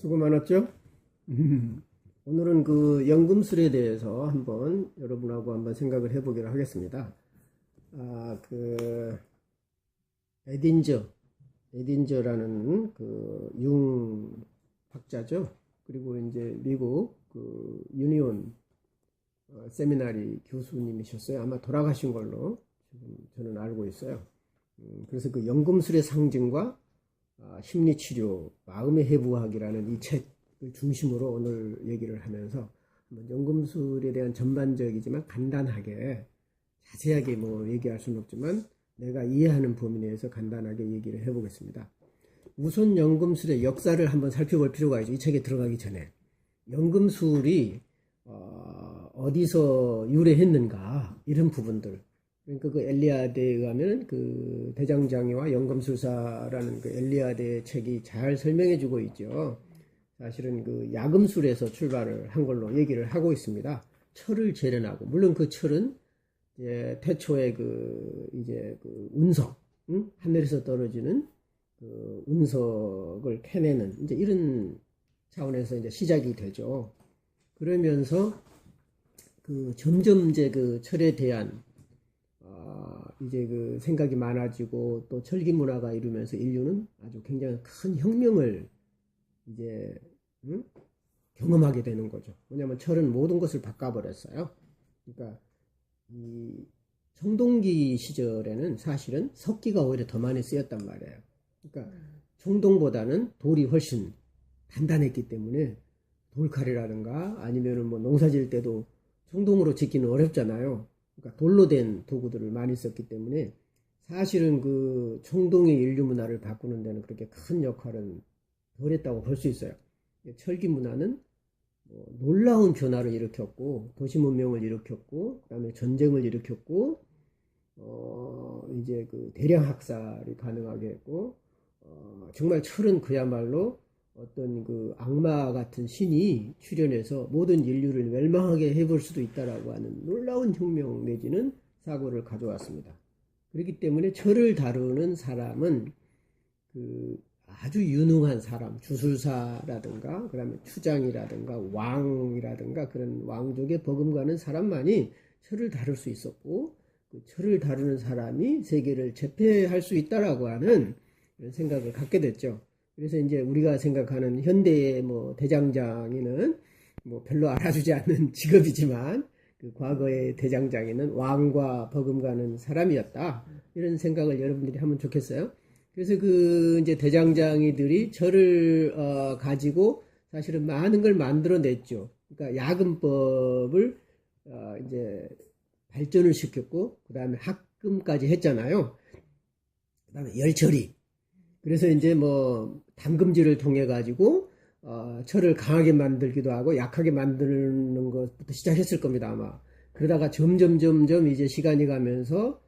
수고 많았죠? 오늘은 그 연금술에 대해서 한번 여러분하고 한번 생각을 해보기로 하겠습니다. 에딘저라는 그 융학자죠. 그리고 이제 미국 그 유니온 세미나리 교수님이셨어요. 아마 돌아가신 걸로 지금 저는 알고 있어요. 그래서 그 연금술의 상징과 심리치료, 마음의 해부학이라는 이 책을 중심으로 오늘 얘기를 하면서 한번 연금술에 대한 전반적이지만 간단하게 자세하게 뭐 얘기할 수는 없지만 내가 이해하는 범위 내에서 간단하게 얘기를 해보겠습니다. 우선 연금술의 역사를 한번 살펴볼 필요가 있죠. 이 책에 들어가기 전에 연금술이 어디서 유래했는가 이런 부분들, 그러니까 그 엘리아드에 의하면 그 대장장이와 연금술사라는 그 엘리아드의 책이 잘 설명해 주고 있죠. 사실은 그 야금술에서 출발을 한 걸로 얘기를 하고 있습니다. 철을 재련하고, 물론 그 철은 이제 태초에 그 이제 그 운석, 하늘에서 떨어지는 그 운석을 캐내는 이제 이런 차원에서 이제 시작이 되죠. 그러면서 그 점점 이제 그 철에 대한 이제 그 생각이 많아지고 또 철기 문화가 이루면서 인류는 아주 굉장히 큰 혁명을 이제 경험하게 되는 거죠. 왜냐하면 철은 모든 것을 바꿔버렸어요. 그러니까 이 청동기 시절에는 사실은 석기가 오히려 더 많이 쓰였단 말이에요. 그러니까 청동보다는 돌이 훨씬 단단했기 때문에 돌칼이라든가 아니면은 뭐 농사 지을 때도 청동으로 짓기는 어렵잖아요. 그러니까 돌로 된 도구들을 많이 썼기 때문에 사실은 그 청동의 인류 문화를 바꾸는 데는 그렇게 큰 역할은 덜 했다고 볼 수 있어요. 철기 문화는 놀라운 변화를 일으켰고 도시 문명을 일으켰고 그다음에 전쟁을 일으켰고 이제 그 대량 학살이 가능하게 했고 정말 철은 그야말로 어떤 그 악마 같은 신이 출현해서 모든 인류를 멸망하게 해볼 수도 있다라고 하는 놀라운 혁명 내지는 사고를 가져왔습니다. 그렇기 때문에 철을 다루는 사람은 그 아주 유능한 사람, 주술사라든가 그다음에 추장이라든가 왕이라든가 그런 왕족에 버금가는 사람만이 철을 다룰 수 있었고, 그 철을 다루는 사람이 세계를 제패할 수 있다라고 하는 이런 생각을 갖게 됐죠. 그래서 이제 우리가 생각하는 현대의 뭐 대장장이는 뭐 별로 알아주지 않는 직업이지만 그 과거의 대장장이는 왕과 버금가는 사람이었다. 이런 생각을 여러분들이 하면 좋겠어요. 그래서 그 이제 대장장이들이 철을 가지고 사실은 많은 걸 만들어냈죠. 그러니까 야금법을 이제 발전을 시켰고, 그 다음에 합금까지 했잖아요. 그 다음에 열처리. 그래서 이제 뭐 담금질을 통해 가지고 철을 강하게 만들기도 하고 약하게 만드는 것부터 시작했을 겁니다, 아마. 그러다가 점점 이제 시간이 가면서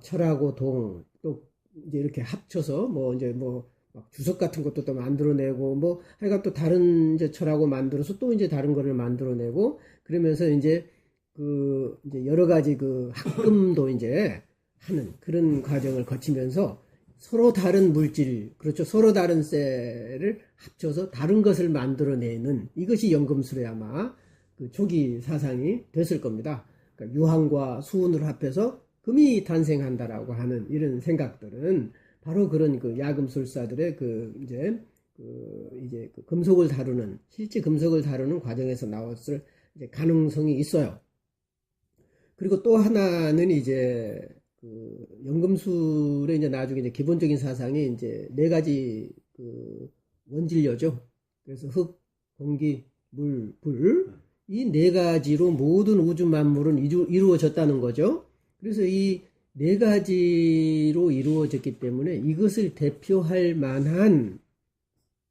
철하고 동 또 이제 이렇게 합쳐서 뭐 이제 뭐 막 주석 같은 것도 또 만들어내고 뭐 하여간 또 다른 이제 철하고 만들어서 또 이제 다른 거를 만들어내고, 그러면서 이제 그 이제 여러 가지 그 합금도 이제 하는 그런 과정을 거치면서 서로 다른 물질, 그렇죠, 서로 다른 셀을 합쳐서 다른 것을 만들어내는, 이것이 연금술의 아마 그 초기 사상이 됐을 겁니다. 그러니까 유황과 수은을 합해서 금이 탄생한다라고 하는 이런 생각들은 바로 그런 그 야금술사들의 그 이제 그 금속을 다루는, 실제 금속을 다루는 과정에서 나왔을 이제 가능성이 있어요. 그리고 또 하나는 이제 그 연금술의 이제 나중에 이제 기본적인 사상이 이제 네 가지 그 원진료죠. 그래서 흙, 공기, 물, 불, 이 네 가지로 모든 우주 만물은 이루어졌다는 거죠. 그래서 이 네 가지로 이루어졌기 때문에 이것을 대표할 만한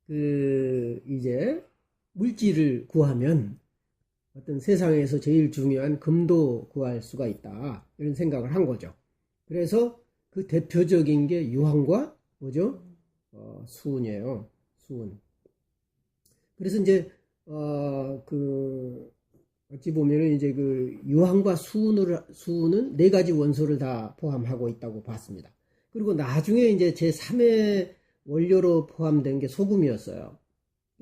그 이제 물질을 구하면 어떤 세상에서 제일 중요한 금도 구할 수가 있다, 이런 생각을 한 거죠. 그래서 그 대표적인 게 유황과 뭐죠? 수은이에요. 수은. 그래서 이제 그 어찌 보면은 이제 그 유황과 수은은 네 가지 원소를 다 포함하고 있다고 봤습니다. 그리고 나중에 이제 제3의 원료로 포함된 게 소금이었어요.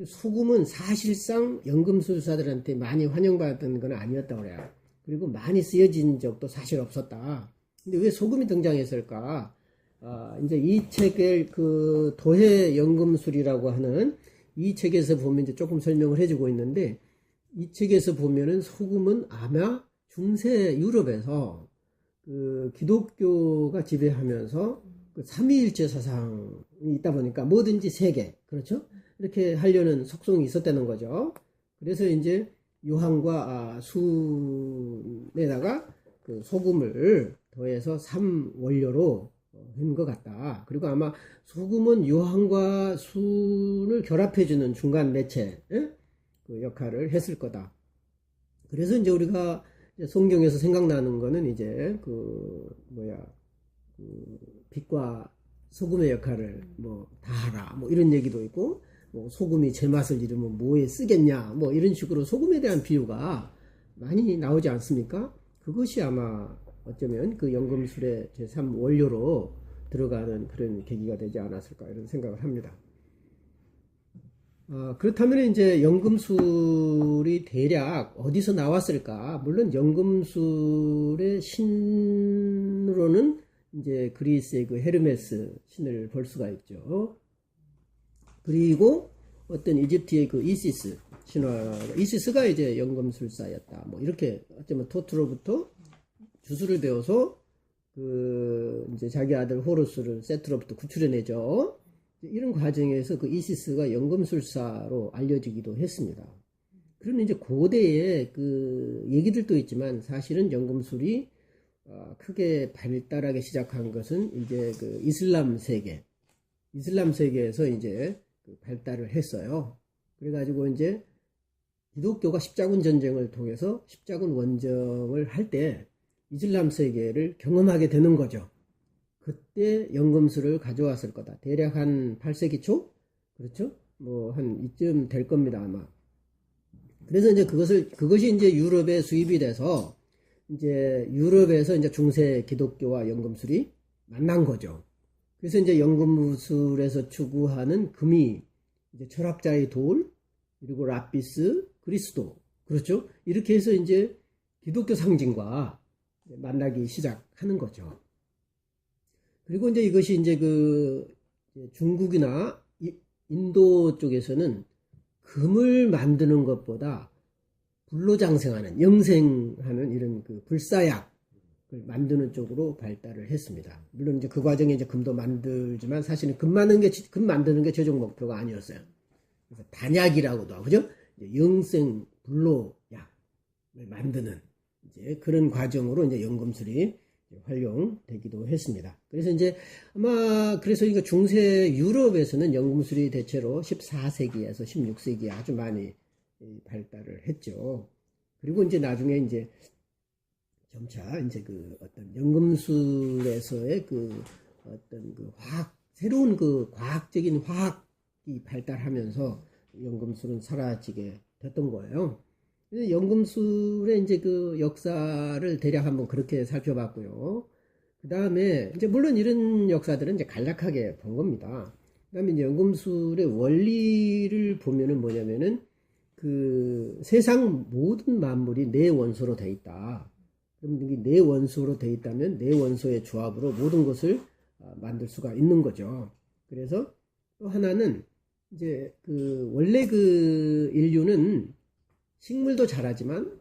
소금은 사실상 연금술사들한테 많이 환영받은 건 아니었다고 그래요. 그리고 많이 쓰여진 적도 사실 없었다. 근데 왜 소금이 등장했을까? 이제 이 책의 그 도해 연금술이라고 하는 이 책에서 보면 이제 조금 설명을 해주고 있는데, 이 책에서 보면은 소금은 아마 중세 유럽에서 그 기독교가 지배하면서 그 삼위일체 사상이 있다 보니까 뭐든지 세계, 그렇죠? 이렇게 하려는 속성이 있었다는 거죠. 그래서 이제 유황과 순에다가 그 소금을 더해서 삼원료로 한 것 같다. 그리고 아마 소금은 유황과 순을 결합해주는 중간 매체, 그 역할을 했을 거다. 그래서 이제 우리가 성경에서 생각나는 거는 이제 그 빛과 소금의 역할을 뭐 다하라 뭐 이런 얘기도 있고, 뭐 소금이 제맛을 잃으면 뭐에 쓰겠냐 뭐 이런 식으로 소금에 대한 비유가 많이 나오지 않습니까? 그것이 아마 어쩌면 그 연금술의 제3 원료로 들어가는 그런 계기가 되지 않았을까 이런 생각을 합니다. 그렇다면 이제 연금술이 대략 어디서 나왔을까? 물론 연금술의 신으로는 이제 그리스의 그 헤르메스 신을 볼 수가 있죠. 그리고 어떤 이집트의 그 이시스 신화, 이시스가 이제 연금술사였다. 뭐 이렇게 어쩌면 토트로부터 주술을 배워서 그 이제 자기 아들 호루스를 세트로부터 구출해내죠. 이런 과정에서 그 이시스가 연금술사로 알려지기도 했습니다. 그런데 이제 고대에 그 얘기들도 있지만 사실은 연금술이 크게 발달하기 시작한 것은 이제 그 이슬람 세계에서 이제 그 발달을 했어요. 그래가지고 이제 기독교가 십자군 전쟁을 통해서 십자군 원정을 할 때 이슬람 세계를 경험하게 되는 거죠. 그때 연금술을 가져왔을 거다. 대략 한 8세기 초? 그렇죠? 뭐 한 이쯤 될 겁니다, 아마. 그래서 이제 그것이 이제 유럽에 수입이 돼서 이제 유럽에서 이제 중세 기독교와 연금술이 만난 거죠. 그래서 이제 연금술에서 추구하는 금이 이제 철학자의 돌, 그리고 라피스, 그리스도. 그렇죠? 이렇게 해서 이제 기독교 상징과 만나기 시작하는 거죠. 그리고 이제 이것이 이제 그 중국이나 인도 쪽에서는 금을 만드는 것보다 불로장생하는, 영생하는 이런 그 불사약을 만드는 쪽으로 발달을 했습니다. 물론 이제 그 과정에 이제 금도 만들지만 사실은 금 만드는 게 최종 목표가 아니었어요. 그래서 단약이라고도 하고, 그죠? 영생 불로약을 만드는 이제 그런 과정으로 이제 연금술이 활용되기도 했습니다. 그래서 이제 아마 그래서 이거 중세 유럽에서는 연금술이 대체로 14세기에서 16세기에 아주 많이 발달을 했죠. 그리고 이제 나중에 이제 점차 이제 그 어떤 연금술에서의 그 어떤 그 새로운 그 과학적인 화학이 발달하면서 연금술은 사라지게 됐던 거예요. 연금술의 이제 그 역사를 대략 한번 그렇게 살펴봤고요. 그 다음에 이제 물론 이런 역사들은 이제 간략하게 본 겁니다. 그 다음에 이제 연금술의 원리를 보면은 뭐냐면은 그 세상 모든 만물이 네 원소로 되어 있다. 그럼 이게 네 원소로 되어 있다면 네 원소의 조합으로 모든 것을 만들 수가 있는 거죠. 그래서 또 하나는 이제 그 원래 그 인류는 식물도 자라지만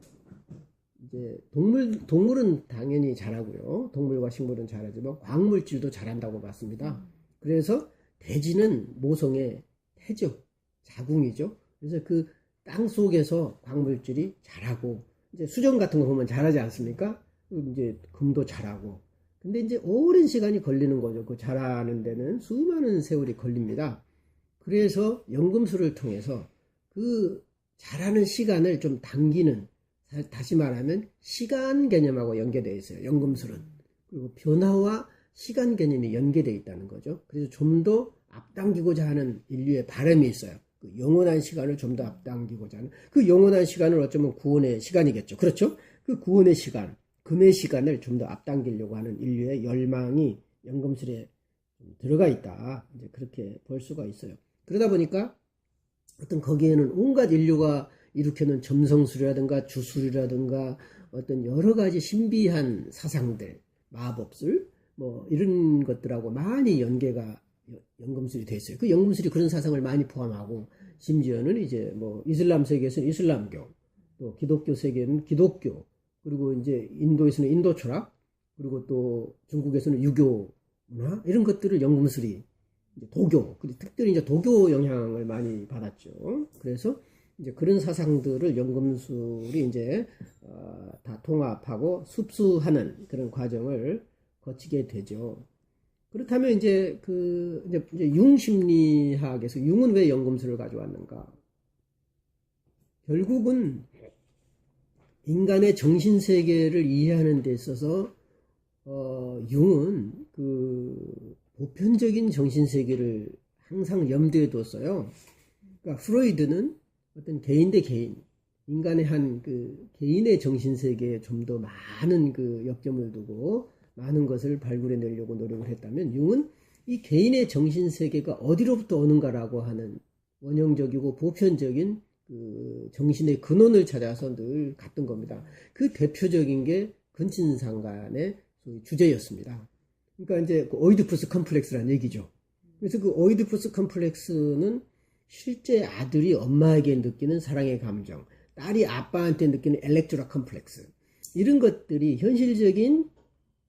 이제 동물은 당연히 자라고요. 동물과 식물은 자라지만 광물질도 자란다고 봤습니다. 그래서 대지는 모성의 태죠, 자궁이죠. 그래서 그 땅 속에서 광물질이 자라고, 이제 수정 같은 거 보면 자라지 않습니까? 이제 금도 자라고. 근데 이제 오랜 시간이 걸리는 거죠. 그 자라는 데는 수많은 세월이 걸립니다. 그래서 연금술을 통해서 그 자라는 시간을 좀 당기는, 다시 말하면 시간 개념하고 연계되어 있어요. 연금술은. 그리고 변화와 시간 개념이 연계되어 있다는 거죠. 그래서 좀 더 앞당기고자 하는 인류의 바람이 있어요. 그 영원한 시간을 좀 더 앞당기고자 하는, 그 영원한 시간을 어쩌면 구원의 시간이겠죠. 그렇죠? 그 구원의 시간, 금의 시간을 좀 더 앞당기려고 하는 인류의 열망이 연금술에 들어가 있다. 이제 그렇게 볼 수가 있어요. 그러다 보니까 어떤 거기에는 온갖 인류가 일으켜놓은 점성술이라든가 주술이라든가 어떤 여러 가지 신비한 사상들, 마법술, 뭐 이런 것들하고 많이 연금술이 돼 있어요. 그 연금술이 그런 사상을 많이 포함하고, 심지어는 이제 뭐 이슬람 세계에서는 이슬람교, 또 기독교 세계는 기독교, 그리고 이제 인도에서는 인도 철학, 그리고 또 중국에서는 유교 문화, 이런 것들을 연금술이, 이제 도교, 특별히 이제 도교 영향을 많이 받았죠. 그래서 이제 그런 사상들을 연금술이 이제 다 통합하고 습수하는 그런 과정을 거치게 되죠. 그렇다면 이제 이제 융심리학에서 융은 왜 연금술을 가져왔는가? 결국은 인간의 정신 세계를 이해하는 데 있어서 융은 그 보편적인 정신 세계를 항상 염두에 뒀어요. 그러니까 프로이드는 어떤 개인 대 개인, 인간의 한 그 개인의 정신 세계에 좀 더 많은 그 역점을 두고 많은 것을 발굴해 내려고 노력을 했다면, 융은 이 개인의 정신 세계가 어디로부터 오는가라고 하는 원형적이고 보편적인 그 정신의 근원을 찾아서 늘 갔던 겁니다. 그 대표적인 게 근친상간의 주제였습니다. 그러니까 이제 그 오이디푸스 컴플렉스라는 얘기죠. 그래서 그 오이디푸스 컴플렉스는 실제 아들이 엄마에게 느끼는 사랑의 감정, 딸이 아빠한테 느끼는 엘렉트라 컴플렉스, 이런 것들이 현실적인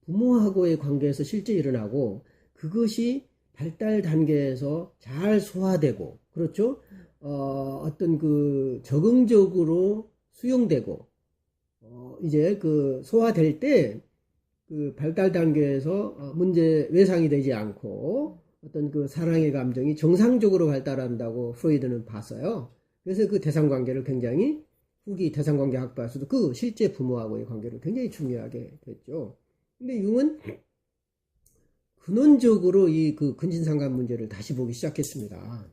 부모하고의 관계에서 실제 일어나고, 그것이 발달 단계에서 잘 소화되고, 그렇죠? 어떤 그 적응적으로 수용되고, 이제 그 소화될 때 그 발달 단계에서 문제 외상이 되지 않고 어떤 그 사랑의 감정이 정상적으로 발달한다고 프로이드는 봤어요. 그래서 그 대상관계를 굉장히, 후기 대상관계 학파에서도 그 실제 부모하고의 관계를 굉장히 중요하게 됐죠. 근데 융은 근원적으로 이 그 근친상간 문제를 다시 보기 시작했습니다.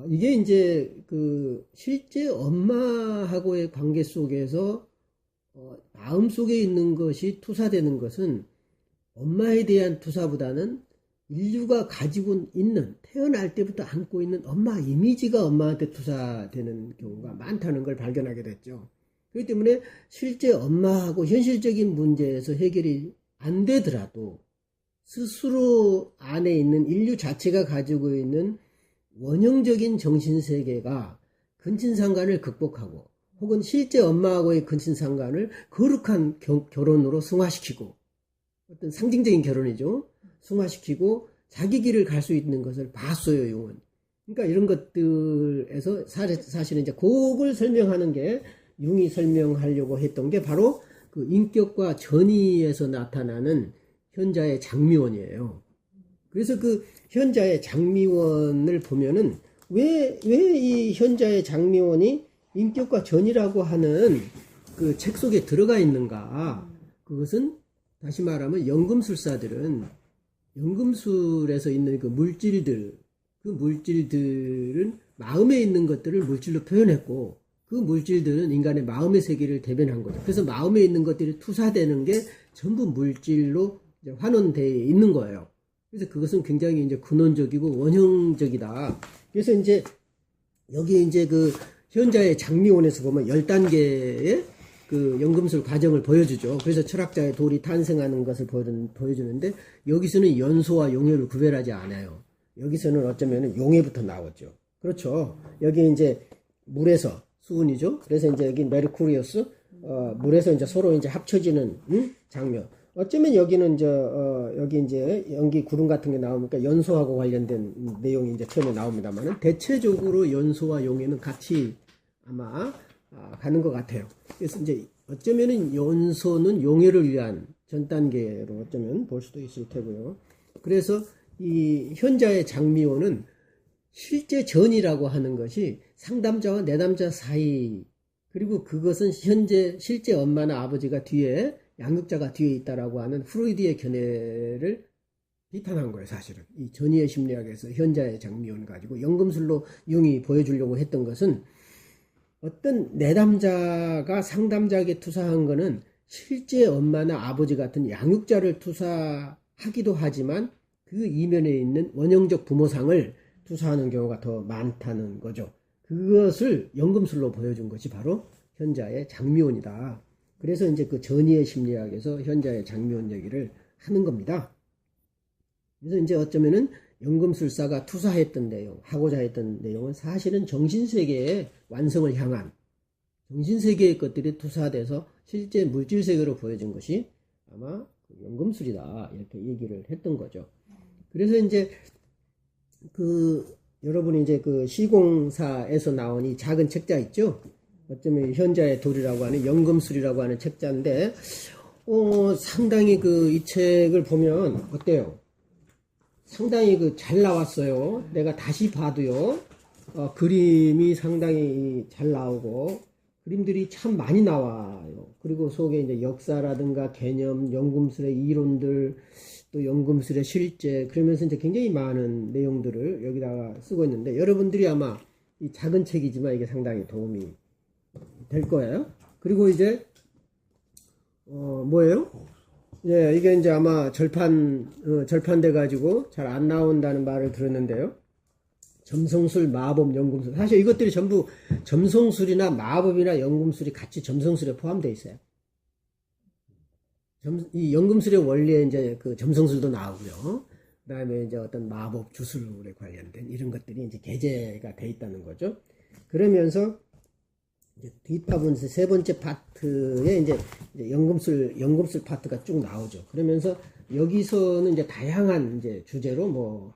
이게 이제 그 실제 엄마하고의 관계 속에서 마음속에 있는 것이 투사되는 것은 엄마에 대한 투사보다는 인류가 가지고 있는, 태어날 때부터 안고 있는 엄마 이미지가 엄마한테 투사되는 경우가 많다는 걸 발견하게 됐죠. 그렇기 때문에 실제 엄마하고 현실적인 문제에서 해결이 안 되더라도 스스로 안에 있는 인류 자체가 가지고 있는 원형적인 정신세계가 근친상간을 극복하고, 혹은 실제 엄마하고의 근친상간을 거룩한 결혼으로 승화시키고, 어떤 상징적인 결혼이죠. 승화시키고 자기 길을 갈 수 있는 것을 봤어요, 융은. 그러니까 이런 것들에서 사실은 이제 그걸 설명하는 게, 융이 설명하려고 했던 게 바로 그 인격과 전이에서 나타나는 현자의 장미원이에요. 그래서 그 현자의 장미원을 보면은 왜 이 현자의 장미원이 인격과 전이라고 하는 그 책 속에 들어가 있는가? 그것은 다시 말하면 연금술사들은 연금술에서 있는 그 물질들, 그 물질들은 마음에 있는 것들을 물질로 표현했고, 그 물질들은 인간의 마음의 세계를 대변한 거죠. 그래서 마음에 있는 것들이 투사되는 게 전부 물질로 환원되어 있는 거예요. 그래서 그것은 굉장히 이제 근원적이고 원형적이다. 그래서 이제 여기 이제 그 현자의 장미원에서 보면 10단계의 그 연금술 과정을 보여주죠. 그래서 철학자의 돌이 탄생하는 것을 보여주는데, 여기서는 연소와 용해를 구별하지 않아요. 여기서는 어쩌면 용해부터 나오죠. 그렇죠. 여기 이제 물에서 수은이죠. 그래서 이제 여기 메르쿠리우스, 물에서 이제 서로 이제 합쳐지는 장면. 어쩌면 여기는 여기 이제 연기 구름 같은 게 나오니까 연소하고 관련된 내용이 이제 처음에 나옵니다만은, 대체적으로 연소와 용해는 같이 아마 가는 것 같아요. 그래서 이제 어쩌면은 연소는 용해를 위한 전 단계로 어쩌면 볼 수도 있을 테고요. 그래서 이 현자의 장미원은 실제 전이라고 하는 것이 상담자와 내담자 사이, 그리고 그것은 현재 실제 엄마나 아버지가 뒤에, 양육자가 뒤에 있다라고 하는 프로이드의 견해를 비판한 거예요, 사실은. 이 전이의 심리학에서 현자의 장미원 가지고 연금술로 융이 보여주려고 했던 것은, 어떤 내담자가 상담자에게 투사한 거는 실제 엄마나 아버지 같은 양육자를 투사하기도 하지만, 그 이면에 있는 원형적 부모상을 투사하는 경우가 더 많다는 거죠. 그것을 연금술로 보여준 것이 바로 현자의 장미원이다. 그래서 이제 그 전이의 심리학에서 현자의 장미원 얘기를 하는 겁니다. 그래서 이제 어쩌면은 연금술사가 투사했던 내용, 하고자 했던 내용은 사실은 정신세계의 완성을 향한 정신세계의 것들이 투사돼서 실제 물질세계로 보여진 것이 아마 연금술이다. 이렇게 얘기를 했던 거죠. 그래서 이제 여러분이 이제 그 시공사에서 나온 이 작은 책자 있죠? 어쩌면 현자의 도리라고 하는 연금술이라고 하는 책자인데, 상당히 이 책을 보면 어때요? 상당히 잘 나왔어요. 내가 다시 봐도요. 그림이 상당히 잘 나오고, 그림들이 참 많이 나와요. 그리고 속에 이제 역사라든가 개념, 연금술의 이론들, 또 연금술의 실제, 그러면서 이제 굉장히 많은 내용들을 여기다가 쓰고 있는데, 여러분들이 아마 이 작은 책이지만 이게 상당히 도움이 될 거예요. 그리고 이제, 뭐예요? 예, 이게 이제 아마 절판돼 가지고 잘 안 나온다는 말을 들었는데요. 점성술, 마법, 연금술. 사실 이것들이 전부 점성술이나 마법이나 연금술이 같이 점성술에 포함되어 있어요. 이 연금술의 원리에 이제 그 점성술도 나오고요. 그 다음에 이제 어떤 마법 주술에 관련된 이런 것들이 이제 게재가 돼 있다는 거죠. 그러면서 이제 뒷부분 세 번째 파트에 이제 연금술 파트가 쭉 나오죠. 그러면서 여기서는 이제 다양한 이제 주제로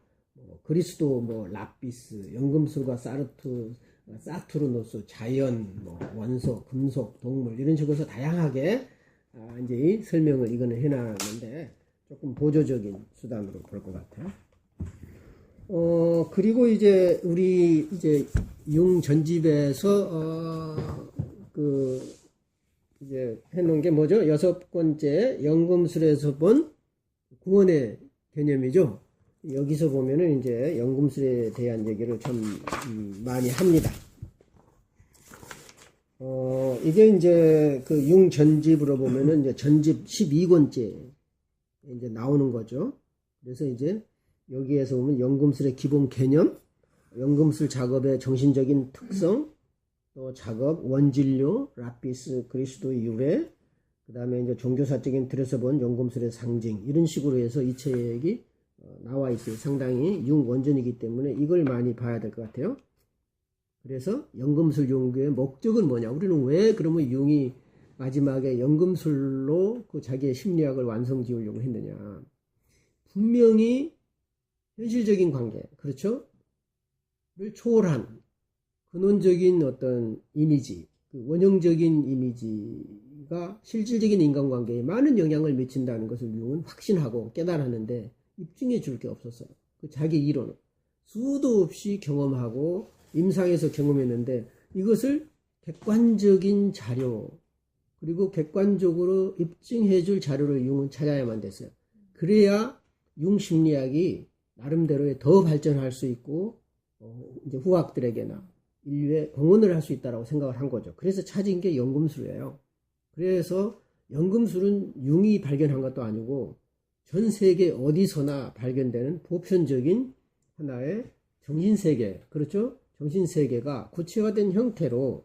그리스도 라피스, 연금술과 사투르노스, 자연, 원소, 금속, 동물 이런 식으로 해서 다양하게 이제 이 설명을 이거는 해놨는데 조금 보조적인 수단으로 볼 것 같아요. 그리고 이제 우리 이제 융 전집에서 이제 해놓은 게 뭐죠? 6번째 연금술에서 본 구원의 개념이죠. 여기서 보면은 이제 연금술에 대한 얘기를 참 많이 합니다. 이게 이제 융 전집으로 보면은 이제 전집 12권째 이제 나오는 거죠. 그래서 이제 여기에서 보면 연금술의 기본 개념, 연금술 작업의 정신적인 특성, 또 작업, 원진료, 라피스, 그리스도의 유래, 그 다음에 이제 종교사적인 틀에서 본 연금술의 상징, 이런 식으로 해서 이 책이 나와 있어요. 상당히 융 원전이기 때문에 이걸 많이 봐야 될 것 같아요. 그래서 연금술 연구의 목적은 뭐냐? 우리는 왜 그러면 융이 마지막에 연금술로 자기의 심리학을 완성 지으려고 했느냐? 분명히 현실적인 관계, 그렇죠? 를 초월한 근원적인 어떤 이미지, 원형적인 이미지가 실질적인 인간관계에 많은 영향을 미친다는 것을 융은 확신하고 깨달았는데 입증해 줄 게 없었어요. 자기 이론은 수도 없이 경험하고 임상에서 경험했는데 이것을 객관적인 자료 그리고 객관적으로 입증해 줄 자료를 융은 찾아야만 됐어요. 그래야 융 심리학이 나름대로의 더 발전할 수 있고 이제 후학들에게나 인류에 공헌을 할 수 있다고 생각을 한 거죠. 그래서 찾은 게 연금술이에요. 그래서 연금술은 융이 발견한 것도 아니고 전 세계 어디서나 발견되는 보편적인 하나의 정신세계, 그렇죠? 정신세계가 구체화된 형태로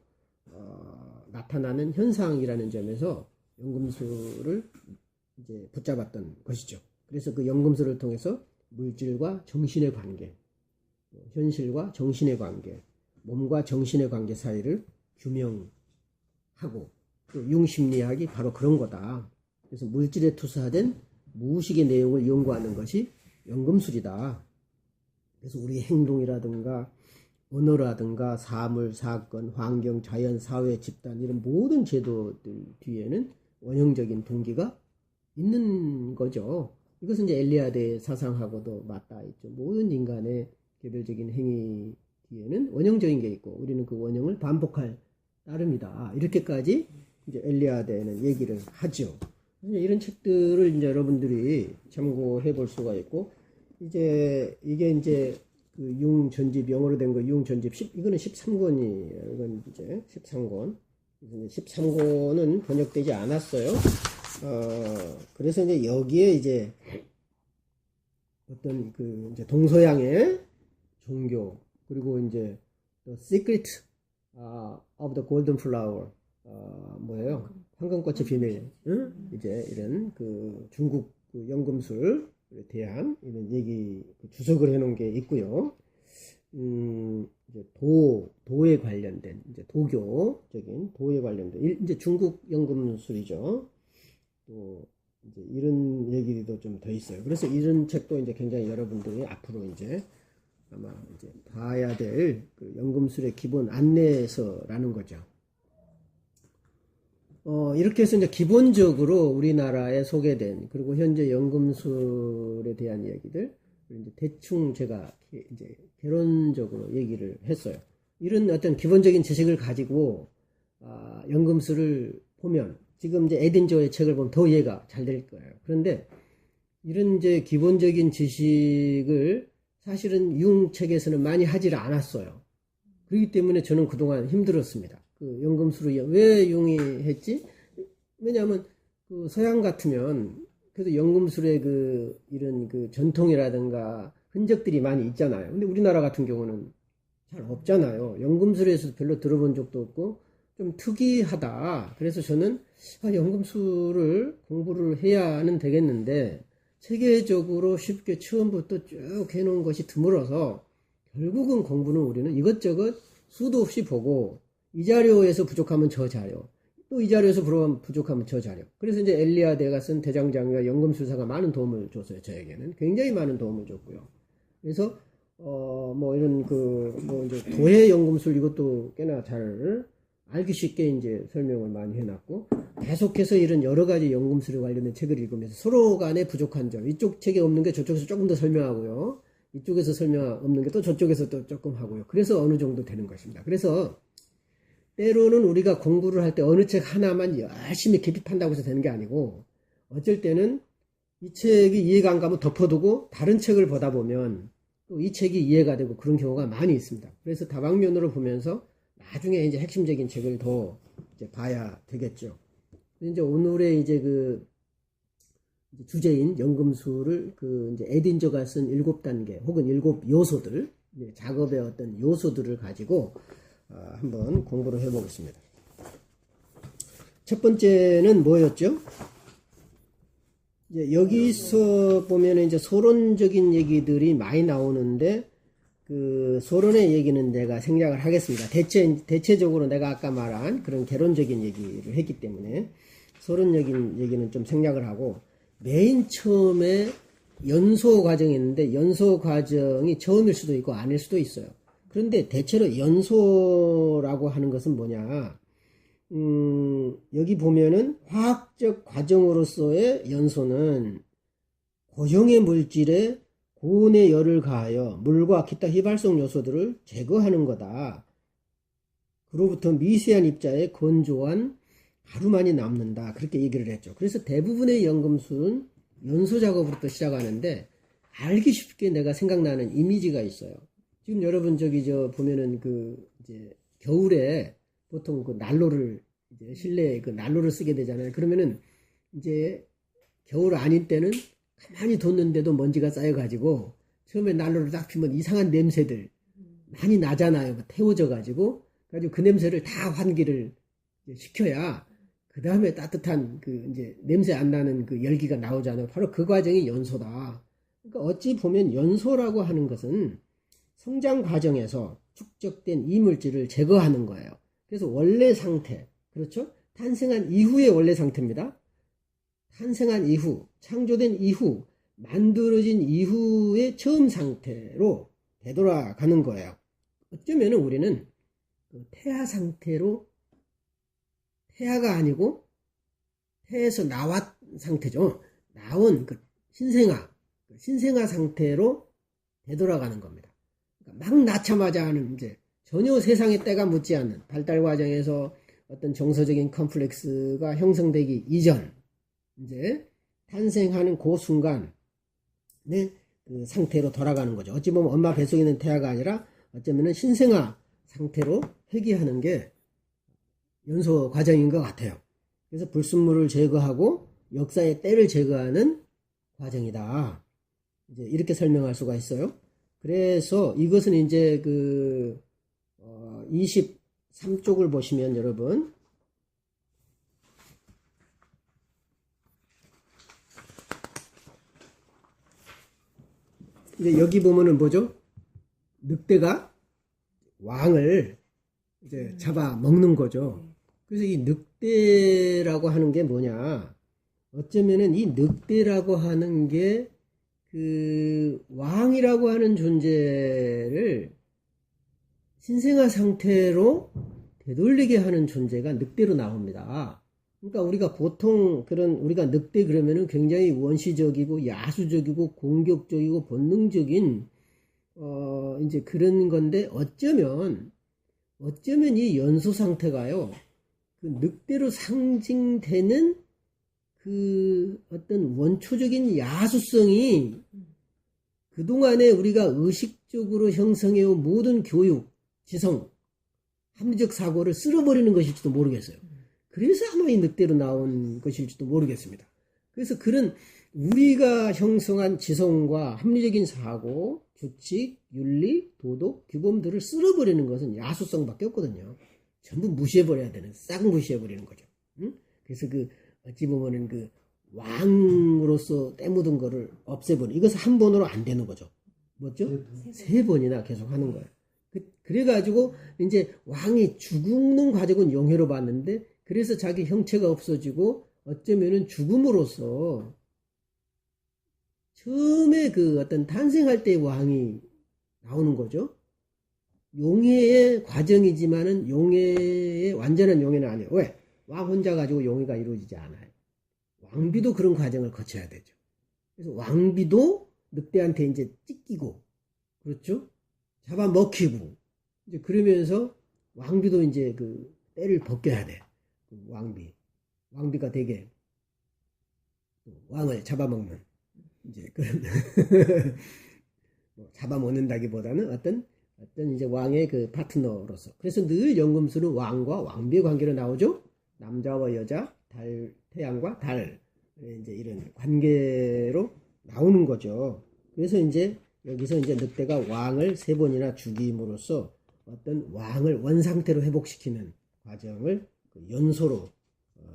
나타나는 현상이라는 점에서 연금술을 이제 붙잡았던 것이죠. 그래서 그 연금술을 통해서 물질과 정신의 관계, 현실과 정신의 관계, 몸과 정신의 관계 사이를 규명하고 또 융심리학이 바로 그런 거다. 그래서 물질에 투사된 무의식의 내용을 연구하는 것이 연금술이다. 그래서 우리 행동이라든가 언어라든가 사물, 사건, 환경, 자연, 사회, 집단 이런 모든 제도들 뒤에는 원형적인 동기가 있는 거죠. 이것은 이제 엘리아드의 사상하고도 맞닿아 있죠. 모든 인간의 개별적인 행위 뒤에는 원형적인 게 있고 우리는 그 원형을 반복할 따름이다. 이렇게까지 이제 엘리아드에는 얘기를 하죠. 이런 책들을 이제 여러분들이 참고해 볼 수가 있고 이제 이게 이제 그 융 전집 영어로 된 거 융 전집 이거는 13권이에요. 이건 이제 13권. 13권은 번역되지 않았어요. 그래서 이제 여기에 이제 어떤 이제 동서양의 종교 그리고 이제 The Secret of the Golden Flower. 뭐예요? 황금꽃의 비밀. 응? 이제 이런 그 중국 그 연금술에 대한 이런 얘기 주석을 해놓은 게 있고요. 이제 도에 관련된, 이제 도교적인 도에 관련된, 이제 중국 연금술이죠. 또 이제 이런 얘기도 좀 더 있어요. 그래서 이런 책도 이제 굉장히 여러분들이 앞으로 이제 아마 이제 봐야 될 그 연금술의 기본 안내서라는 거죠. 이렇게 해서 이제 기본적으로 우리나라에 소개된, 그리고 현재 연금술에 대한 이야기들, 이제 대충 제가 이제 개론적으로 얘기를 했어요. 이런 어떤 기본적인 지식을 가지고, 연금술을 보면, 지금 이제 에딘저의 책을 보면 더 이해가 잘 될 거예요. 그런데, 이런 이제 기본적인 지식을 사실은 융 책에서는 많이 하질 않았어요. 그렇기 때문에 저는 그동안 힘들었습니다. 그 연금술을 왜 융이 했지? 왜냐하면 그 서양 같으면 그래도 연금술의 그 이런 그 전통이라든가 흔적들이 많이 있잖아요. 근데 우리나라 같은 경우는 잘 없잖아요. 연금술에서 별로 들어본 적도 없고 좀 특이하다. 그래서 저는 연금술을 공부를 해야는 되겠는데 체계적으로 쉽게 처음부터 쭉 해놓은 것이 드물어서 결국은 공부는 우리는 이것저것 수도 없이 보고 이 자료에서 부족하면 저 자료, 또 이 자료에서 부족하면 저 자료. 그래서 이제 엘리아데가 쓴 대장장이와 연금술사가 많은 도움을 줬어요. 저에게는 굉장히 많은 도움을 줬고요. 그래서 뭐 이런 뭐 이제 도해 연금술 이것도 꽤나 잘 알기 쉽게 이제 설명을 많이 해놨고, 계속해서 이런 여러 가지 연금술에 관련된 책을 읽으면서 서로 간에 부족한 점, 이쪽 책에 없는 게 저쪽에서 조금 더 설명하고요, 이쪽에서 설명 없는 게 또 저쪽에서 또 조금 하고요. 그래서 어느 정도 되는 것입니다. 그래서 때로는 우리가 공부를 할 때 어느 책 하나만 열심히 깊이 판다고 해서 되는 게 아니고, 어쩔 때는 이 책이 이해가 안 가면 덮어두고 다른 책을 보다 보면 또 이 책이 이해가 되고 그런 경우가 많이 있습니다. 그래서 다방면으로 보면서 나중에 이제 핵심적인 책을 더 이제 봐야 되겠죠. 이제 오늘의 이제 그 주제인 연금술을 그 이제 에딘저가 쓴 7단계 혹은 7요소들, 작업의 어떤 요소들을 가지고 한번 공부를 해보겠습니다. 첫 번째는 뭐였죠? 이제 여기서 보면 이제 소론적인 얘기들이 많이 나오는데, 그 소론의 얘기는 내가 생략을 하겠습니다. 대체적으로 내가 아까 말한 그런 개론적인 얘기를 했기 때문에 소론적인 얘기는 좀 생략을 하고, 맨 처음에 연소 과정이 있는데 연소 과정이 처음일 수도 있고 아닐 수도 있어요. 그런데 대체로 연소라고 하는 것은 뭐냐, 여기 보면은 화학적 과정으로서의 연소는 고형의 물질에 고온의 열을 가하여 물과 기타 휘발성 요소들을 제거하는 거다. 그로부터 미세한 입자의 건조한 가루만이 남는다. 그렇게 얘기를 했죠. 그래서 대부분의 연금술은 연소 작업으로부터 시작하는데, 알기 쉽게 내가 생각나는 이미지가 있어요. 지금 여러분 보면은 이제 겨울에 보통 그 난로를 이제 실내에 그 난로를 쓰게 되잖아요. 그러면은 이제 겨울 아닌 때는 가만히 뒀는데도 먼지가 쌓여가지고 처음에 난로를 딱 피면 이상한 냄새들 많이 나잖아요. 태워져가지고. 그래가지고 그 냄새를 다 환기를 시켜야 그 다음에 따뜻한 이제 냄새 안 나는 그 열기가 나오잖아요. 바로 그 과정이 연소다. 그러니까 어찌 보면 연소라고 하는 것은 성장 과정에서 축적된 이물질을 제거하는 거예요. 그래서 원래 상태, 그렇죠? 탄생한 이후의 원래 상태입니다. 탄생한 이후, 창조된 이후, 만들어진 이후의 처음 상태로 되돌아가는 거예요. 어쩌면 우리는 태아 상태로, 태아가 아니고 태에서 나왔 상태죠. 나온 신생아 상태로 되돌아가는 겁니다. 그러니까 막 낳자마자 하는 이제 전혀 세상에 때가 묻지 않는 발달 과정에서 어떤 정서적인 컴플렉스가 형성되기 이전, 이제 탄생하는 그 순간의 그 상태로 돌아가는 거죠. 어찌 보면 엄마 뱃속에 있는 태아가 아니라 어쩌면 신생아 상태로 회귀하는 게 연소 과정인 것 같아요. 그래서 불순물을 제거하고 역사의 때를 제거하는 과정이다. 이제 이렇게 설명할 수가 있어요. 그래서 이것은 이제 23쪽을 보시면 여러분 이제 여기 보면은 뭐죠? 늑대가 왕을 이제 잡아 먹는 거죠. 그래서 이 늑대라고 하는 게 뭐냐? 어쩌면은 이 늑대라고 하는 게 그 왕이라고 하는 존재를 신생아 상태로 되돌리게 하는 존재가 늑대로 나옵니다. 그러니까 우리가 보통 우리가 늑대 그러면은 굉장히 원시적이고 야수적이고 공격적이고 본능적인 이제 그런 건데 어쩌면 이 연소 상태가요, 그 늑대로 상징되는 그 어떤 원초적인 야수성이 그동안에 우리가 의식적으로 형성해온 모든 교육, 지성, 합리적 사고를 쓸어버리는 것일지도 모르겠어요. 그래서 아마 이 늑대로 나온 것일지도 모르겠습니다. 그래서 그런 우리가 형성한 지성과 합리적인 사고, 규칙, 윤리, 도덕, 규범들을 쓸어버리는 것은 야수성밖에 없거든요. 전부 무시해버려야 되는, 싹 무시해버리는 거죠. 응? 그래서 어찌 보면은 왕으로서 때묻은 거를 없애버리는, 이것은 한 번으로 안 되는 거죠. 뭐죠? 세 번이나 계속 하는 거예요. 그래가지고 이제 왕이 죽는 과정은 용해로 봤는데, 그래서 자기 형체가 없어지고 어쩌면은 죽음으로써 처음에 어떤 탄생할 때의 왕이 나오는 거죠. 용해의 과정이지만은 용해의 완전한 용해는 아니에요. 왜? 왕 혼자 가지고 용해가 이루어지지 않아요. 왕비도 그런 과정을 거쳐야 되죠. 그래서 왕비도 늑대한테 이제 찢기고, 그렇죠? 잡아먹히고, 이제 그러면서 왕비도 이제 때를 벗겨야 돼. 왕비가 되게 왕을 잡아먹는, 이제 그런, 잡아먹는다기보다는 어떤 이제 왕의 파트너로서. 그래서 늘 연금술은 왕과 왕비의 관계로 나오죠. 남자와 여자, 태양과 달, 이제 이런 관계로 나오는 거죠. 그래서 이제 여기서 이제 늑대가 왕을 3번이나 죽임으로써 어떤 왕을 원상태로 회복시키는 과정을 연소로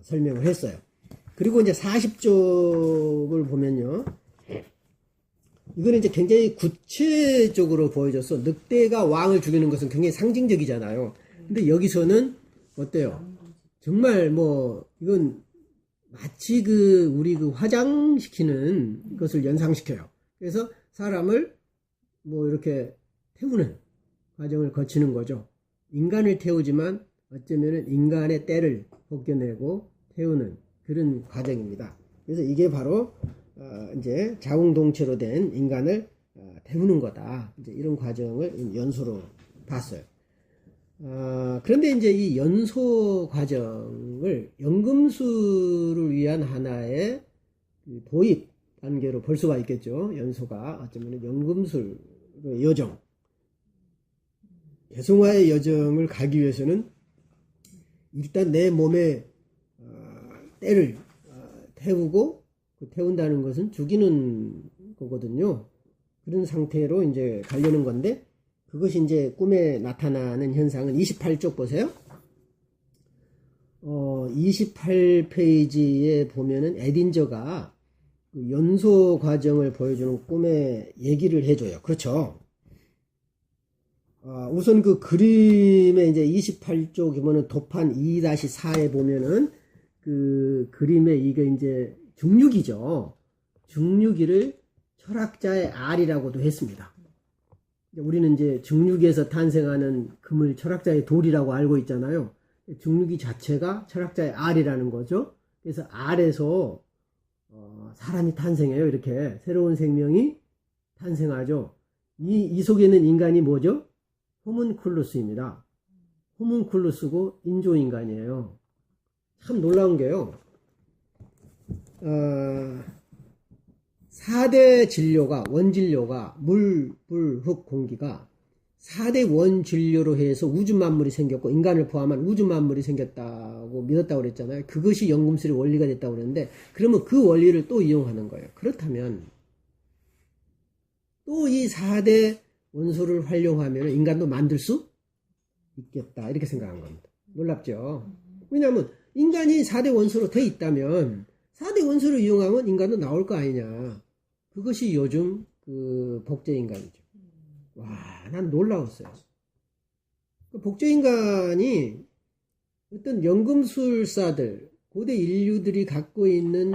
설명을 했어요. 그리고 이제 40쪽을 보면요, 이거는 이제 굉장히 구체적으로 보여줘서, 늑대가 왕을 죽이는 것은 굉장히 상징적이잖아요. 근데 여기서는 어때요? 정말 이건 마치 우리 화장시키는 것을 연상시켜요. 그래서 사람을 이렇게 태우는 과정을 거치는 거죠. 인간을 태우지만 어쩌면은 인간의 때를 벗겨내고 태우는 그런 과정입니다. 그래서 이게 바로 이제 자웅동체로 된 인간을 태우는 거다. 이제 이런 과정을 연소로 봤어요. 그런데 이제 이 연소 과정을 연금술을 위한 하나의 도입 단계로 볼 수가 있겠죠. 연소가 어쩌면 연금술의 여정, 개성화의 여정을 가기 위해서는 일단 내 몸에 때를 태우고, 태운다는 것은 죽이는 거거든요. 그런 상태로 이제 가려는 건데, 그것이 이제 꿈에 나타나는 현상은 28쪽 보세요. 28페이지에 보면은 에딘저가 연소 과정을 보여주는 꿈의 얘기를 해줘요. 그렇죠. 우선 그림에 이제 28쪽이면은 도판 2-4에 보면은 그림에 이게 이제 중류기죠. 중류기를 철학자의 알이라고도 했습니다. 우리는 이제 중류기에서 탄생하는 금을 철학자의 돌이라고 알고 있잖아요. 중류기 자체가 철학자의 알이라는 거죠. 그래서 알에서 사람이 탄생해요. 이렇게 새로운 생명이 탄생하죠. 이 속에 있는 인간이 뭐죠? 호문쿨루스입니다. 호문쿨루스고 인조인간이에요. 참 놀라운 게요, 4대 진료가, 원진료가 물, 불, 흙, 공기가 4대 원진료로 해서 우주 만물이 생겼고, 인간을 포함한 우주 만물이 생겼다고 믿었다고 그랬잖아요. 그것이 연금술의 원리가 됐다고 그랬는데, 그러면 그 원리를 또 이용하는 거예요. 그렇다면 또 이 4대 원소를 활용하면 인간도 만들 수 있겠다 이렇게 생각한 겁니다. 놀랍죠? 왜냐하면 인간이 4대 원소로 돼 있다면 4대 원소를 이용하면 인간도 나올 거 아니냐. 그것이 요즘 그 복제인간이죠. 와, 난 놀라웠어요. 그 복제인간이 어떤 연금술사들, 고대 인류들이 갖고 있는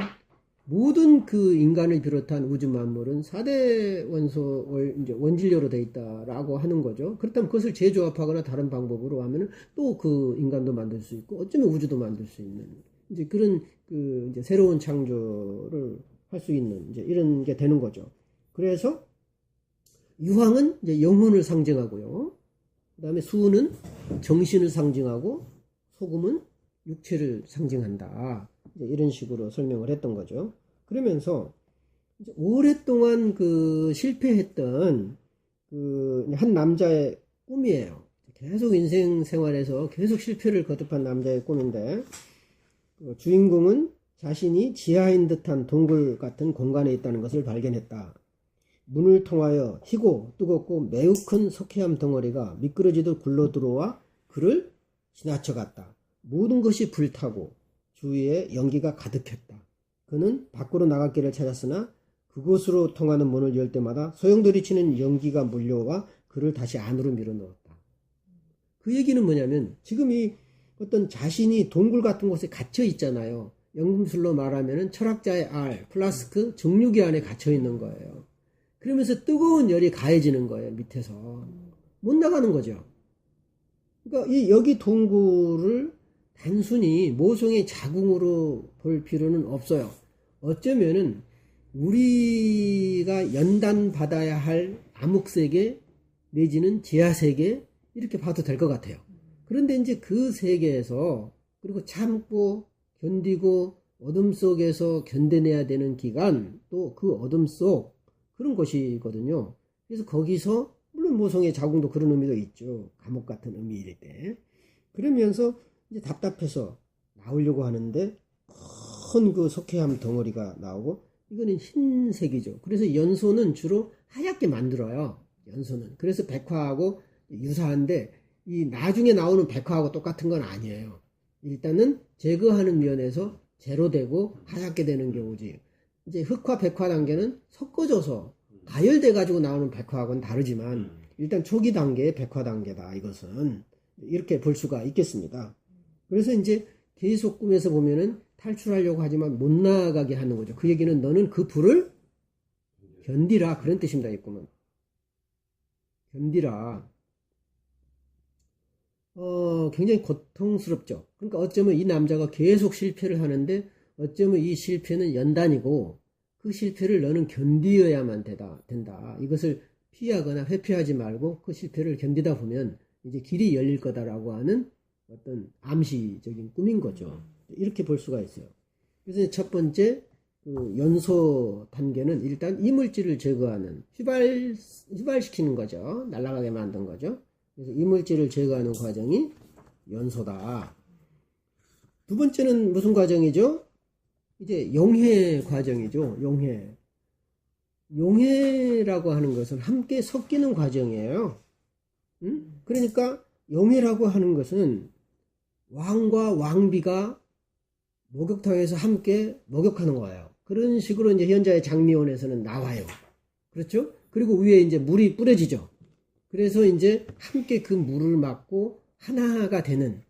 모든 그 인간을 비롯한 우주 만물은 4대 원소 이제 원질료로 되어 있다라고 하는 거죠. 그렇다면 그것을 재조합하거나 다른 방법으로 하면은 또 그 인간도 만들 수 있고 어쩌면 우주도 만들 수 있는 이제 그런 그 이제 새로운 창조를 할 수 있는 이제 이런 게 되는 거죠. 그래서 유황은 이제 영혼을 상징하고요. 그다음에 수는 정신을 상징하고 소금은 육체를 상징한다. 이제 이런 식으로 설명을 했던 거죠. 그러면서 이제 오랫동안 그 실패했던 그 한 남자의 꿈이에요. 계속 인생 생활에서 계속 실패를 거듭한 남자의 꿈인데 그 주인공은 자신이 지하인 듯한 동굴 같은 공간에 있다는 것을 발견했다. 문을 통하여 희고 뜨겁고 매우 큰 석회암 덩어리가 미끄러지듯 굴러 들어와 그를 지나쳐갔다. 모든 것이 불타고 주위에 연기가 가득했다. 그는 밖으로 나갈 길을 찾았으나 그곳으로 통하는 문을 열 때마다 소용돌이치는 연기가 몰려와 그를 다시 안으로 밀어넣었다. 그 얘기는 뭐냐면 지금 이 어떤 자신이 동굴 같은 곳에 갇혀 있잖아요. 연금술로 말하면 철학자의 알, 플라스크, 정육이 안에 갇혀 있는 거예요. 그러면서 뜨거운 열이 가해지는 거예요. 밑에서. 못 나가는 거죠. 그러니까 이 여기 동굴을 단순히 모성의 자궁으로 볼 필요는 없어요. 어쩌면은 우리가 연단받아야 할 암흑세계 내지는 지하세계 이렇게 봐도 될 것 같아요. 그런데 이제 그 세계에서 그리고 참고 견디고 어둠 속에서 견뎌내야 되는 기간 또 그 어둠 속 그런 것이거든요. 그래서 거기서 물론 모성의 자궁도 그런 의미도 있죠. 감옥 같은 의미일 때. 그러면서 이제 답답해서 나오려고 하는데 큰 그 석회암 덩어리가 나오고 이거는 흰색이죠. 그래서 연소는 주로 하얗게 만들어요. 연소는. 그래서 백화하고 유사한데 이 나중에 나오는 백화하고 똑같은 건 아니에요. 일단은 제거하는 면에서 제로되고 하얗게 되는 경우지. 이제 흑화, 백화 단계는 섞어져서 가열돼 가지고 나오는 백화하고는 다르지만 일단 초기 단계의 백화 단계다. 이것은 이렇게 볼 수가 있겠습니다. 그래서 이제 계속 꿈에서 보면은 탈출하려고 하지만 못 나가게 하는 거죠. 그 얘기는 너는 그 불을 견디라 그런 뜻입니다. 이 꿈은 견디라. 굉장히 고통스럽죠. 그러니까 어쩌면 이 남자가 계속 실패를 하는데 어쩌면 이 실패는 연단이고 그 실패를 너는 견디어야만 된다. 이것을 피하거나 회피하지 말고 그 실패를 견디다 보면 이제 길이 열릴 거다라고 하는 어떤 암시적인 꿈인 거죠. 이렇게 볼 수가 있어요. 그래서 첫 번째 그 연소 단계는 일단 이물질을 제거하는 휘발시키는 거죠. 날아가게 만든 거죠. 그래서 이물질을 제거하는 과정이 연소다. 두 번째는 무슨 과정이죠? 이제 용해 과정이죠. 용해. 용해라고 하는 것은 함께 섞이는 과정이에요. 그러니까 용해라고 하는 것은 왕과 왕비가 목욕탕에서 함께 목욕하는 거예요. 그런 식으로 이제 현자의 장미원에서는 나와요. 그렇죠? 그리고 위에 이제 물이 뿌려지죠. 그래서 이제 함께 그 물을 맞고 하나가 되는,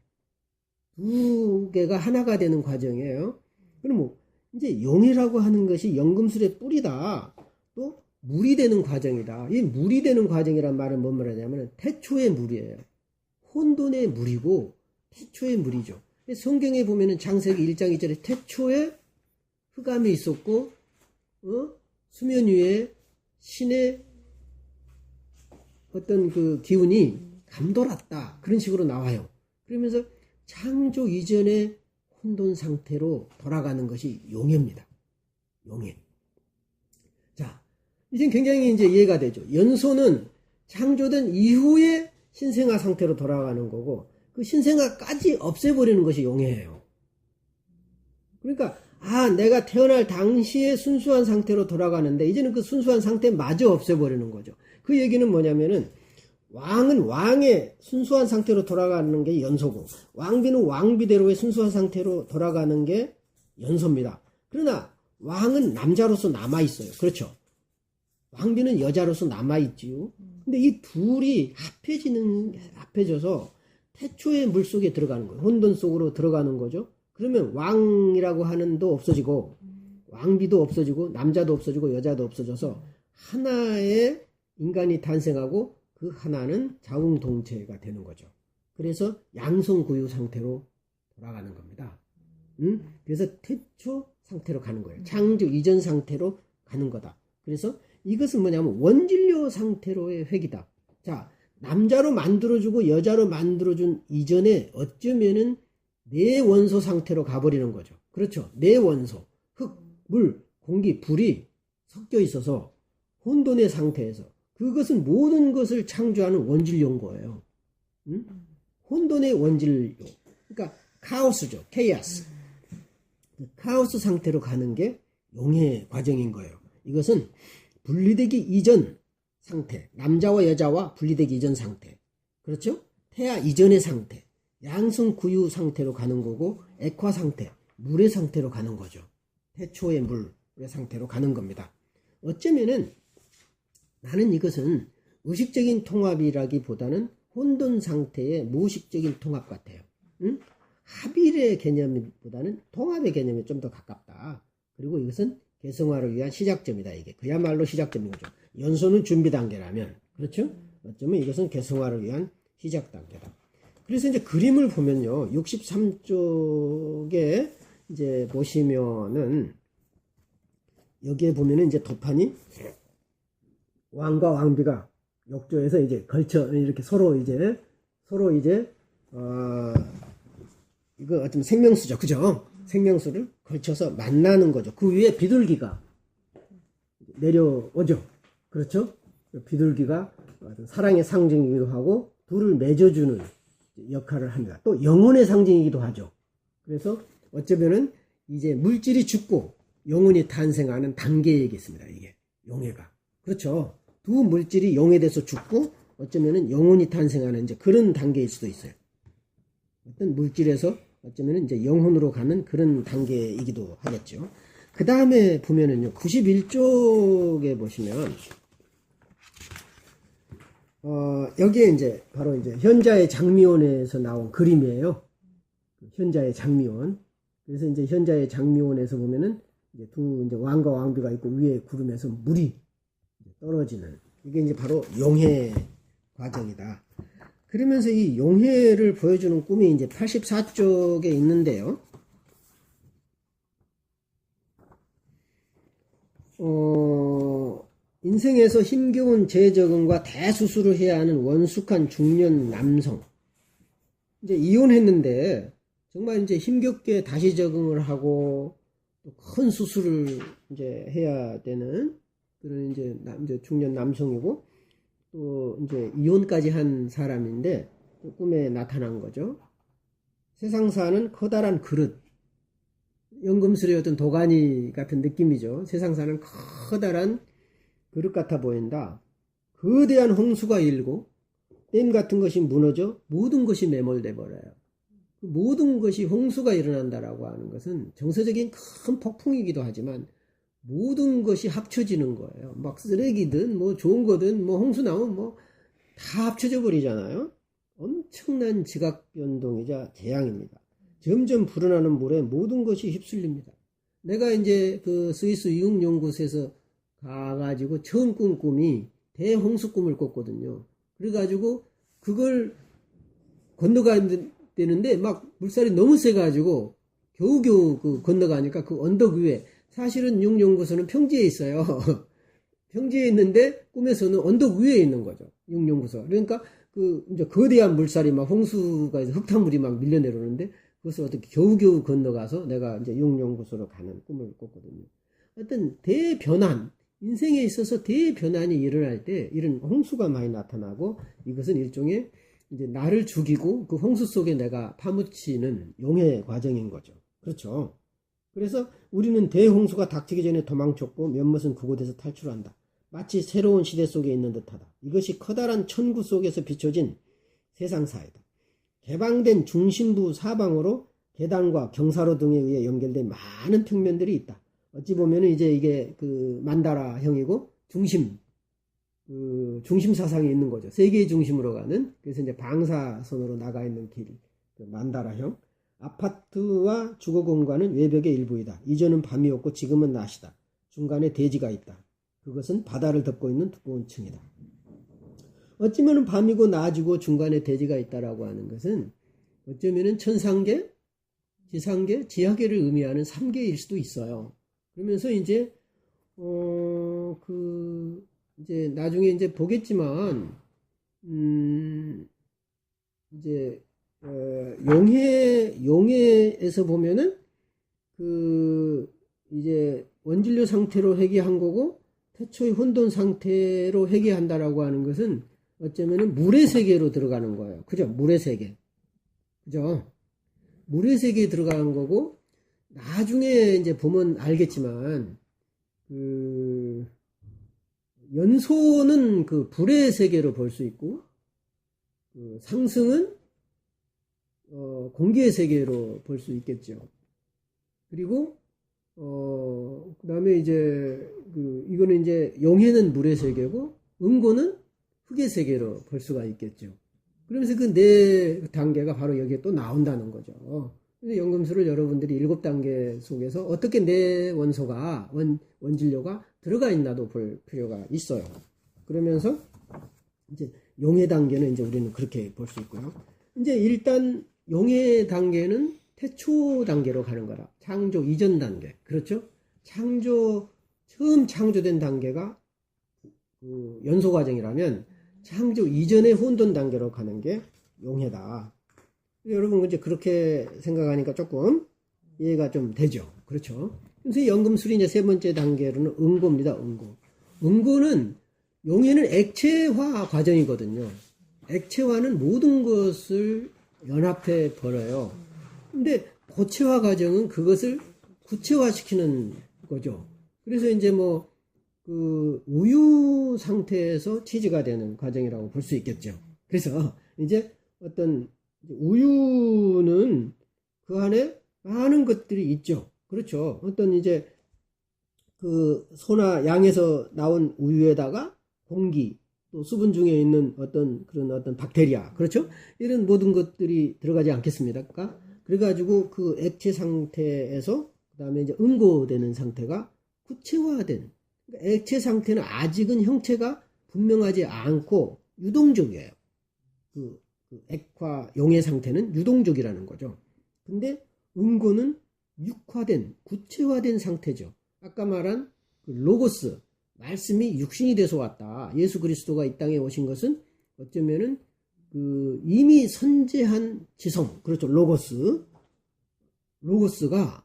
두 개가 하나가 되는 과정이에요. 그럼 뭐 이제 용이라고 하는 것이 연금술의 뿌리다. 또 물이 되는 과정이다. 이 물이 되는 과정이란 말은 뭔 말이냐면 태초의 물이에요. 혼돈의 물이고 태초의 물이죠. 성경에 보면은 창세기 1장 2절에 태초에 흑암이 있었고 수면 위에 신의 어떤 그 기운이 감돌았다. 그런 식으로 나와요. 그러면서 창조 이전의 혼돈 상태로 돌아가는 것이 용해입니다. 용해. 자, 이제 굉장히 이제 이해가 되죠. 연소는 창조된 이후에 신생아 상태로 돌아가는 거고 그 신생아까지 없애버리는 것이 용해예요. 그러니까 내가 태어날 당시에 순수한 상태로 돌아가는데 이제는 그 순수한 상태마저 없애버리는 거죠. 그 얘기는 뭐냐면은 왕은 왕의 순수한 상태로 돌아가는 게 연소고, 왕비는 왕비대로의 순수한 상태로 돌아가는 게 연소입니다. 그러나 왕은 남자로서 남아있어요. 그렇죠? 왕비는 여자로서 남아있지요. 근데 이 둘이 합해져서 태초의 물 속에 들어가는 거예요. 혼돈 속으로 들어가는 거죠. 그러면 왕이라고 하는 도 없어지고, 왕비도 없어지고, 남자도 없어지고, 여자도 없어져서 하나의 인간이 탄생하고 그 하나는 자웅동체가 되는 거죠. 그래서 양성구유 상태로 돌아가는 겁니다. 그래서 태초 상태로 가는 거예요. 창조 이전 상태로 가는 거다. 그래서 이것은 뭐냐면 원진료 상태로의 회귀다. 자, 남자로 만들어주고 여자로 만들어준 이전에 어쩌면은 내 원소 상태로 가버리는 거죠. 그렇죠. 내 원소, 흙, 물, 공기, 불이 섞여 있어서 혼돈의 상태에서 그것은 모든 것을 창조하는 원질료인 거예요. 혼돈의 원질료. 그러니까 카오스죠. 케이아스. 카오스 상태로 가는 게 용의 과정인 거예요. 이것은 분리되기 이전 상태, 남자와 여자와 분리되기 이전 상태, 그렇죠? 태아 이전의 상태, 양성구유 상태로 가는 거고, 액화 상태, 물의 상태로 가는 거죠. 태초의 물의 상태로 가는 겁니다. 어쩌면은 나는 이것은 의식적인 통합이라기보다는 혼돈 상태의 무의식적인 통합 같아요. 합일의 개념보다는 통합의 개념이 좀 더 가깝다. 그리고 이것은 개성화를 위한 시작점이다. 이게 그야말로 시작점인 거죠. 연소는 준비 단계라면, 그렇죠? 어쩌면 이것은 개성화를 위한 시작 단계다. 그래서 이제 그림을 보면요, 63쪽에 이제 보시면은 여기에 보면은 이제 도판이 왕과 왕비가 욕조에서 이제 걸쳐 이렇게 서로 이제 이거 어떤 생명수죠, 그죠? 생명수를 걸쳐서 만나는 거죠. 그 위에 비둘기가 내려오죠. 그렇죠? 비둘기가 사랑의 상징이기도 하고 둘을 맺어주는 역할을 합니다. 또 영혼의 상징이기도 하죠. 그래서 어쩌면은 이제 물질이 죽고 영혼이 탄생하는 단계이겠습니다. 이게 용해가. 그렇죠? 두 물질이 용해돼서 죽고 어쩌면은 영혼이 탄생하는 이제 그런 단계일 수도 있어요. 어떤 물질에서 어쩌면 이제 영혼으로 가는 그런 단계이기도 하겠죠. 그 다음에 보면은요, 91쪽에 보시면, 여기에 이제 바로 이제 현자의 장미원에서 나온 그림이에요. 현자의 장미원. 그래서 이제 현자의 장미원에서 보면은 이제 이제 왕과 왕비가 있고 위에 구름에서 물이 떨어지는, 이게 이제 바로 용해 과정이다. 그러면서 이 용해를 보여주는 꿈이 이제 84쪽에 있는데요. 인생에서 힘겨운 재적응과 대수술을 해야 하는 원숙한 중년 남성. 이제 이혼했는데 정말 이제 힘겹게 다시 적응을 하고 또 큰 수술을 이제 해야 되는 그런 이제 중년 남성이고, 또 이제 이혼까지 한 사람인데 꿈에 나타난 거죠. 세상 사는 커다란 그릇, 연금술의 어떤 도가니 같은 느낌이죠. 세상 사는 커다란 그릇 같아 보인다. 거대한 홍수가 일고 댐 같은 것이 무너져 모든 것이 매몰돼 버려요. 모든 것이 홍수가 일어난다라고 하는 것은 정서적인 큰 폭풍이기도 하지만 모든 것이 합쳐지는 거예요. 막 쓰레기든 뭐 좋은 거든 뭐 홍수 나오면 뭐 다 합쳐져 버리잖아요. 엄청난 지각 변동이자 재앙입니다. 점점 불어나는 물에 모든 것이 휩쓸립니다. 내가 이제 그 스위스 유흥연구소에서 가가지고 처음 꾼 꿈이 대홍수 꿈을 꿨거든요. 그래가지고 그걸 건너가야 되는데 막 물살이 너무 세가지고 겨우겨우 그 건너가니까 그 언덕 위에, 사실은 유흥연구소는 평지에 있어요. 평지에 있는데 꿈에서는 언덕 위에 있는 거죠. 유흥연구소. 그러니까 그 이제 거대한 물살이 막 홍수가 해서 흙탕물이 막 밀려 내려오는데 그것을 어떻게 겨우겨우 건너가서 내가 이제 유흥연구소로 가는 꿈을 꿨거든요. 어떤 대변환, 인생에 있어서 대변환이 일어날 때 이런 홍수가 많이 나타나고, 이것은 일종의 이제 나를 죽이고 그 홍수 속에 내가 파묻히는 용의 과정인 거죠. 그렇죠. 그래서 우리는 대홍수가 닥치기 전에 도망쳤고 몇몇은 그곳에서 탈출한다. 마치 새로운 시대 속에 있는 듯하다. 이것이 커다란 천구 속에서 비춰진 세상사이다. 개방된 중심부 사방으로 계단과 경사로 등에 의해 연결된 많은 평면들이 있다. 어찌 보면은 이제 이게 그 만다라형이고 중심 사상이 있는 거죠. 세계의 중심으로 가는. 그래서 이제 방사선으로 나가 있는 길, 그 만다라형. 아파트와 주거 공간은 외벽의 일부이다. 이전은 밤이었고 지금은 낮이다. 중간에 대지가 있다. 그것은 바다를 덮고 있는 두꺼운 층이다. 어쩌면은 밤이고 낮이고 중간에 대지가 있다라고 하는 것은 어쩌면은 천상계, 지상계, 지하계를 의미하는 3계일 수도 있어요. 그러면서 이제 이제 나중에 이제 보겠지만 이제 용해에서 보면은 이제 원진료 상태로 회귀한 거고 태초의 혼돈 상태로 회귀한다라고 하는 것은 어쩌면은 물의 세계로 들어가는 거예요. 그죠? 물의 세계. 그죠? 물의 세계에 들어가는 거고 나중에 이제 보면 알겠지만 연소는 그 불의 세계로 볼 수 있고 상승은 공기의 세계로 볼 수 있겠죠. 그리고 그 다음에 이제 이거는 이제 용해는 물의 세계고 음고는 흙의 세계로 볼 수가 있겠죠. 그러면서 그 네 단계가 바로 여기에 또 나온다는 거죠. 근데 연금술을 여러분들이 7단계 속에서 어떻게 네 원소가 원진료가 들어가 있나도 볼 필요가 있어요. 그러면서 이제 용해 단계는 이제 우리는 그렇게 볼 수 있고요. 이제 일단 용해 단계는 태초 단계로 가는 거라. 창조 이전 단계. 그렇죠? 처음 창조된 단계가 연소 과정이라면 창조 이전의 혼돈 단계로 가는 게 용해다. 여러분 이제 그렇게 생각하니까 조금 이해가 좀 되죠. 그렇죠? 그래서 연금술이 이제 세 번째 단계로는 응고입니다. 응고는 용해는 액체화 과정이거든요. 액체화는 모든 것을 연합해 버려요. 근데 고체화 과정은 그것을 구체화시키는 거죠. 그래서 이제 우유 상태에서 치즈가 되는 과정이라고 볼 수 있겠죠. 그래서 이제 어떤 우유는 그 안에 많은 것들이 있죠. 그렇죠. 어떤 이제 소나 양에서 나온 우유에다가 공기, 또 수분 중에 있는 어떤 박테리아, 그렇죠? 이런 모든 것들이 들어가지 않겠습니까? 그래가지고 그 액체 상태에서 그 다음에 이제 응고되는 상태가 구체화된, 그러니까 액체 상태는 아직은 형체가 분명하지 않고 유동적이에요. 액화 용해 상태는 유동적이라는 거죠. 근데 응고는 육화된, 구체화된 상태죠. 아까 말한 로고스, 말씀이 육신이 돼서 왔다. 예수 그리스도가 이 땅에 오신 것은 어쩌면은 이미 선재한 지성, 그렇죠. 로고스가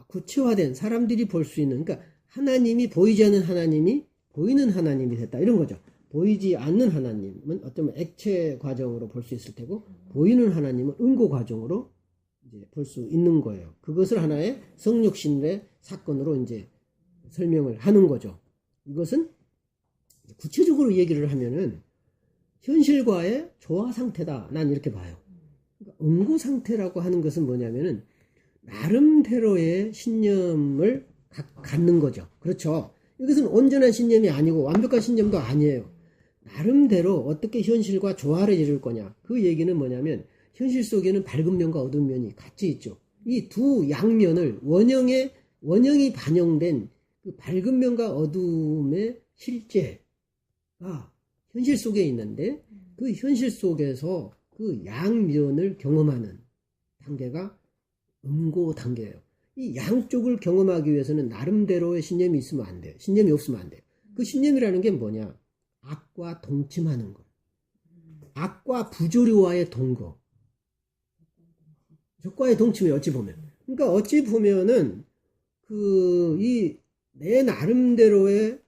구체화된, 사람들이 볼 수 있는, 그러니까 하나님이 보이지 않는 하나님이 보이는 하나님이 됐다. 이런 거죠. 보이지 않는 하나님은 어쩌면 액체 과정으로 볼 수 있을 테고, 보이는 하나님은 응고 과정으로 이제 볼 수 있는 거예요. 그것을 하나의 성육신의 사건으로 이제 설명을 하는 거죠. 이것은 구체적으로 얘기를 하면은 현실과의 조화 상태다. 난 이렇게 봐요. 그러니까 응고 상태라고 하는 것은 뭐냐면은 나름대로의 신념을 갖는 거죠. 그렇죠. 이것은 온전한 신념이 아니고 완벽한 신념도 아니에요. 나름대로 어떻게 현실과 조화를 이룰 거냐. 그 얘기는 뭐냐면 현실 속에는 밝은 면과 어두운 면이 같이 있죠. 이 두 양면을 원형이 반영된 그 밝은 면과 어두움의 실제가 현실 속에 있는데 그 현실 속에서 그 양면을 경험하는 단계가 응고 단계예요. 이 양쪽을 경험하기 위해서는 나름대로의 신념이 있으면 안 돼요. 신념이 없으면 안 돼요. 그 신념이라는 게 뭐냐? 악과 동침하는 것. 악과 부조리와의 동거. 적과의 동침이 어찌 보면. 그러니까 어찌 보면은 내 나름대로의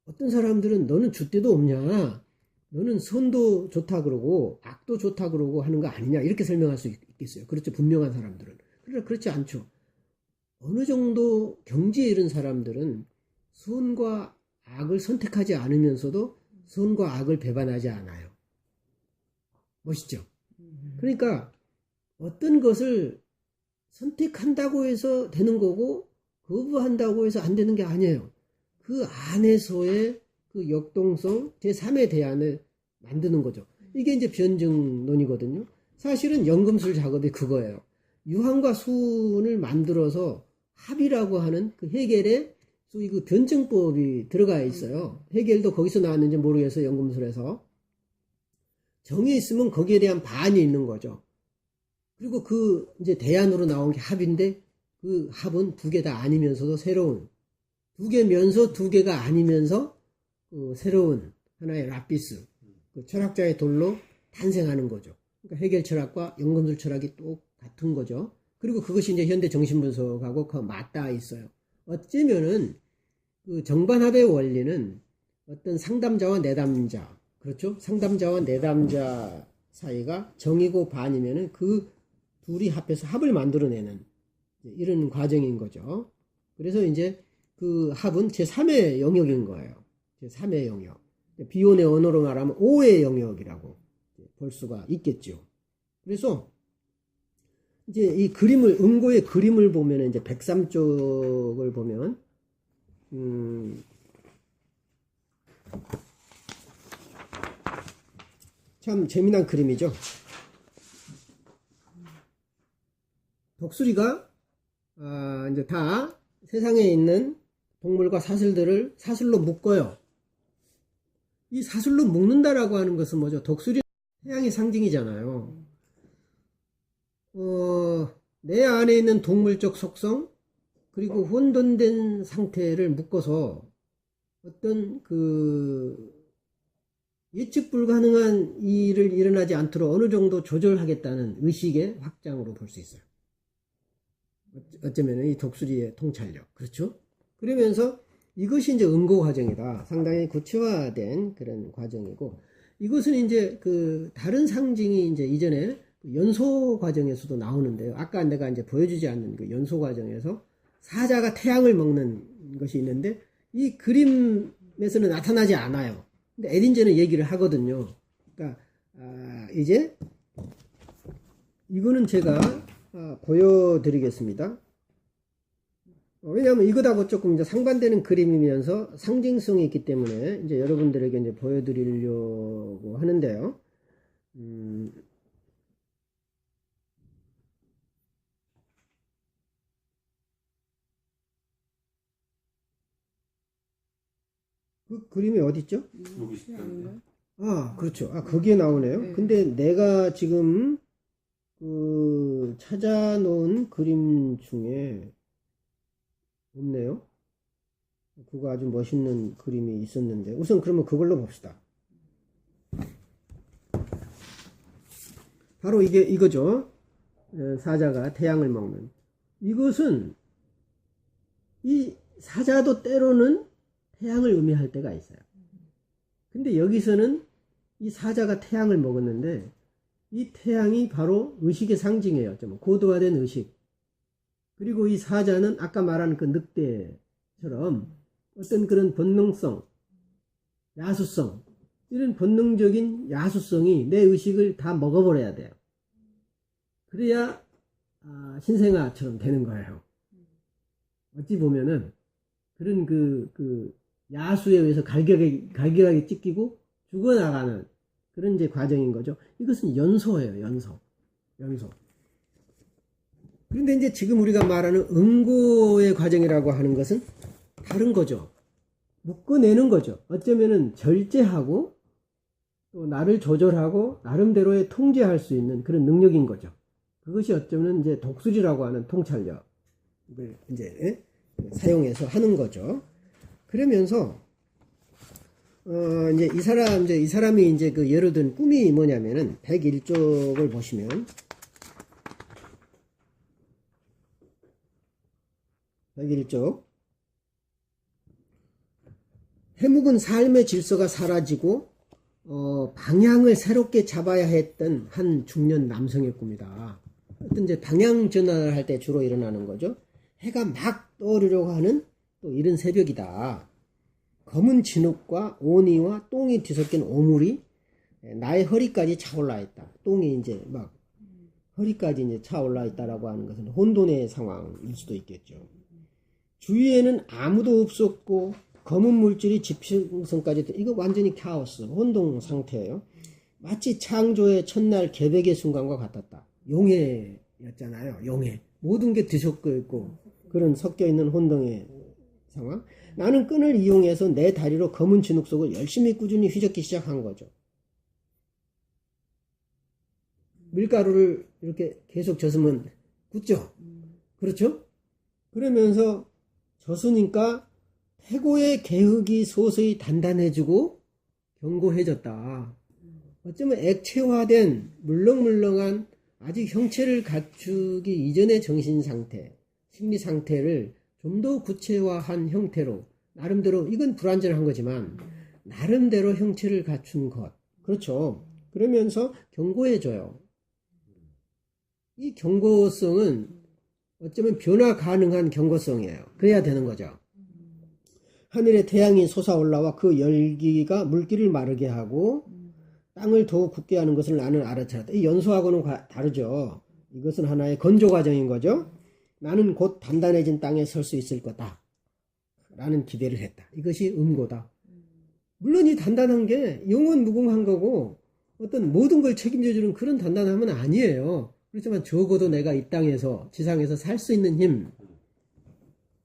어떤 사람들은 너는 줏대도 없냐, 너는 선도 좋다 그러고 악도 좋다 그러고 하는 거 아니냐 이렇게 설명할 수 있겠어요. 그렇죠. 분명한 사람들은. 그러나 그렇지 않죠. 어느 정도 경지에 이른 사람들은 선과 악을 선택하지 않으면서도 선과 악을 배반하지 않아요. 멋있죠? 그러니까 어떤 것을 선택한다고 해서 되는 거고 거부한다고 해서 안 되는 게 아니에요. 그 안에서의 그 역동성, 제3의 대안을 만드는 거죠. 이게 이제 변증론이거든요. 사실은 연금술 작업이 그거예요. 유한과 순을 만들어서 합이라고 하는 그 해겔의 소위 그 변증법이 들어가 있어요. 해겔도 거기서 나왔는지 모르겠어요. 연금술에서. 정이 있으면 거기에 대한 반이 있는 거죠. 그리고 그 이제 대안으로 나온 게 합인데 그 합은 두 개 다 아니면서도 새로운, 두 개면서 두 개가 아니면서 새로운 하나의 라피스, 그 철학자의 돌로 탄생하는 거죠. 그러니까 해겔 철학과 연금술 철학이 똑같은 거죠. 그리고 그것이 이제 현대 정신분석하고 맞닿아 있어요. 어쩌면은 그 정반합의 원리는 어떤 상담자와 내담자, 그렇죠? 상담자와 내담자 사이가 정이고 반이면은 그 둘이 합해서 합을 만들어내는 이런 과정인 거죠. 그래서 이제 그 합은 제3의 영역인 거예요. 제3의 영역. 비혼의 언어로 말하면 5의 영역이라고 볼 수가 있겠죠. 그래서 이제 이 그림을, 응고의 그림을 보면 이제 103쪽을 보면, 참 재미난 그림이죠. 독수리가 이제 다 세상에 있는 동물과 사슬들을 사슬로 묶어요. 이 사슬로 묶는다라고 하는 것은 뭐죠? 독수리는 태양의 상징이잖아요. 내 안에 있는 동물적 속성, 그리고 혼돈된 상태를 묶어서 어떤 그 예측 불가능한 일을 일어나지 않도록 어느 정도 조절하겠다는 의식의 확장으로 볼 수 있어요. 어쩌면 이 독수리의 통찰력. 그렇죠? 그러면서 이것이 이제 응고 과정이다. 상당히 구체화된 그런 과정이고, 이것은 이제 그 다른 상징이 이제 이전에 연소 과정에서도 나오는데요. 아까 내가 이제 보여주지 않는 그 연소 과정에서 사자가 태양을 먹는 것이 있는데 이 그림에서는 나타나지 않아요. 근데 에딘제는 얘기를 하거든요. 그러니까 이제 이거는 제가 보여드리겠습니다. 왜냐하면 이것하고 조금 이제 상반되는 그림이면서 상징성이 있기 때문에 이제 여러분들에게 이제 보여드리려고 하는데요. 그 그림이 어디 있죠? 여기 있던데. 그렇죠. 거기에 나오네요. 네. 근데 내가 지금 그 찾아놓은 그림 중에 없네요. 그거 아주 멋있는 그림이 있었는데 우선 그러면 그걸로 봅시다. 바로 이거죠. 사자가 태양을 먹는. 이것은 이 사자도 때로는 태양을 의미할 때가 있어요. 근데 여기서는 이 사자가 태양을 먹었는데 이 태양이 바로 의식의 상징이에요. 좀 고도화된 의식. 그리고 이 사자는 아까 말한 그 늑대처럼 어떤 그런 본능성, 야수성, 이런 본능적인 야수성이 내 의식을 다 먹어버려야 돼요. 그래야 신생아처럼 되는 거예요. 어찌 보면은 그런 그 야수에 의해서 갈격하게 찢기고 죽어나가는 그런 이제 과정인 거죠. 이것은 연소예요, 연소. 그런데 이제 지금 우리가 말하는 응고의 과정이라고 하는 것은 다른 거죠. 묶어내는 거죠. 어쩌면은 절제하고 또 나를 조절하고 나름대로의 통제할 수 있는 그런 능력인 거죠. 그것이 어쩌면 이제 독수리라고 하는 통찰력을 이제 사용해서 하는 거죠. 그러면서 이제 이 사람이 이제 그 예로 든 꿈이 뭐냐면은 101쪽을 보시면 101쪽 해묵은 삶의 질서가 사라지고 방향을 새롭게 잡아야 했던 한 중년 남성의 꿈이다. 어떤 이제 방향 전환을 할 때 주로 일어나는 거죠. 해가 막 떠오르려고 하는 또 이른 새벽이다. 검은 진흙과 오니와 똥이 뒤섞인 오물이 나의 허리까지 차올라 있다. 똥이 이제 막 허리까지 이제 차올라 있다라고 하는 것은 혼돈의 상황일 수도 있겠죠. 주위에는 아무도 없었고 검은 물질이 지평선까지, 이거 완전히 카오스, 혼동 상태예요. 마치 창조의 첫날 개백의 순간과 같았다. 용해였잖아요. 용해. 모든 게 뒤섞여 있고 그런 섞여 있는 혼동의 상황. 나는 끈을 이용해서 내 다리로 검은 진흙 속을 열심히 꾸준히 휘젓기 시작한 거죠. 밀가루를 이렇게 계속 젖으면 굳죠? 그렇죠? 그러면서 젖으니까 태고의 개흙이 서서히 단단해지고 견고해졌다. 어쩌면 액체화된 물렁물렁한 아직 형체를 갖추기 이전의 정신상태, 심리상태를 좀 더 구체화한 형태로, 나름대로, 이건 불완전한 거지만 나름대로 형체를 갖춘 것. 그렇죠. 그러면서 견고해져요. 이 견고성은 어쩌면 변화 가능한 견고성이에요. 그래야 되는 거죠. 하늘에 태양이 솟아올라와 그 열기가 물기를 마르게 하고 땅을 더욱 굳게 하는 것을 나는 알아차렸다. 이 연소하고는 다르죠. 이것은 하나의 건조 과정인 거죠. 나는 곧 단단해진 땅에 설 수 있을 거다 라는 기대를 했다. 이것이 음고다. 물론 이 단단한 게 영원 무궁한 거고 어떤 모든 걸 책임져주는 그런 단단함은 아니에요. 그렇지만 적어도 내가 이 땅에서, 지상에서 살 수 있는 힘,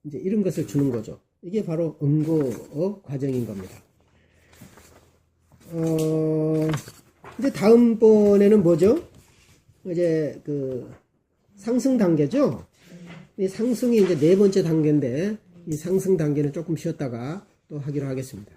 이제 이런 것을 주는 거죠. 이게 바로 음고 과정인 겁니다. 이제 다음번에는 뭐죠? 이제 그 상승 단계죠? 이 상승이 이제 네 번째 단계인데, 이 상승 단계는 조금 쉬었다가 또 하기로 하겠습니다.